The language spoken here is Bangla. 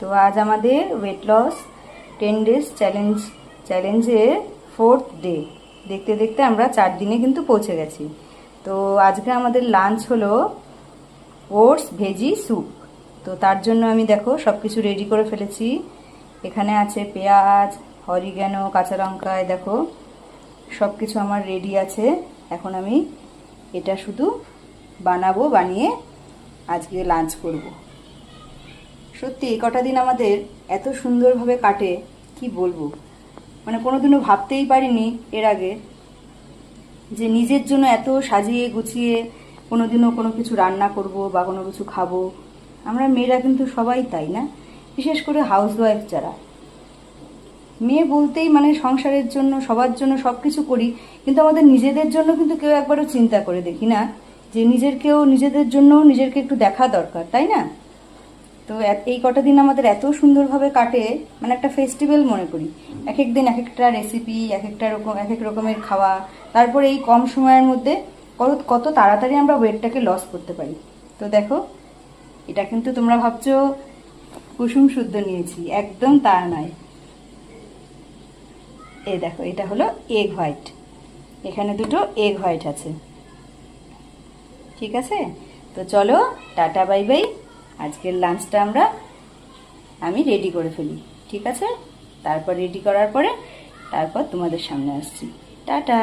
তো আজ আমাদের ওয়েট লস 10 ডেজ চ্যালেঞ্জের 4th ডে। দেখতে দেখতে আমরা 4 দিনে কিন্তু পৌঁছে গেছি। তো আজকে আমাদের লাঞ্চ হলো ওটস ভেজি স্যুপ। তো তার জন্য আমি দেখো সব কিছু রেডি করে ফেলেছি। এখানে আছে পেঁয়াজ, অরিগ্যানো, কাঁচা লঙ্কা, দেখো সব কিছু আমার রেডি আছে। এখন আমি এটা শুধু বানাবো, বানিয়ে আজকে লাঞ্চ করব। সত্যি এই কটা দিন আমাদের এত সুন্দরভাবে কাটে কি বলবো, মানে কোনোদিনও ভাবতেই পারিনি এর আগে যে নিজের জন্য এত সাজিয়ে গুছিয়ে কোনোদিনও কোনো কিছু রান্না করব বা কোনো কিছু খাবো। আমরা মেয়েরা কিন্তু সবাই তাই না, বিশেষ করে হাউসওয়াইফ যারা। মেয়ে বলতেই মানে সংসারের জন্য সবার জন্য সব কিছু করি, কিন্তু আমাদের নিজেদের জন্য কিন্তু কেউ একবারও চিন্তা করে দেখি না যে নিজেদের জন্য নিজেকে একটু দেখা দরকার, তাই না? তো এই কটা দিন আমাদের এত সুন্দরভাবে কাটে, মানে একটা ফেস্টিভ্যাল মনে করি। এক এক দিন এক একটা রেসিপি, এক এক রকমের খাওয়া, তারপরে এই কম সময়ের মধ্যে কত তাড়াতাড়ি আমরা ওয়েটটাকে লস করতে পারি। তো দেখো, এটা কিন্তু তোমরা ভাবছো কুসুম শুদ্ধ নিয়েছি, একদম তা নয়। এই দেখো, এটা হলো এগ হোয়াইট, এখানে দুটো এগ হোয়াইট আছে। ঠিক আছে, তো চলো টাটা বাই বাই। আজকের লাঞ্চটা আমি রেডি করে ফেলি, ঠিক আছে? তারপর রেডি করার পরে তারপর তোমাদের সামনে আসছি। টাটা।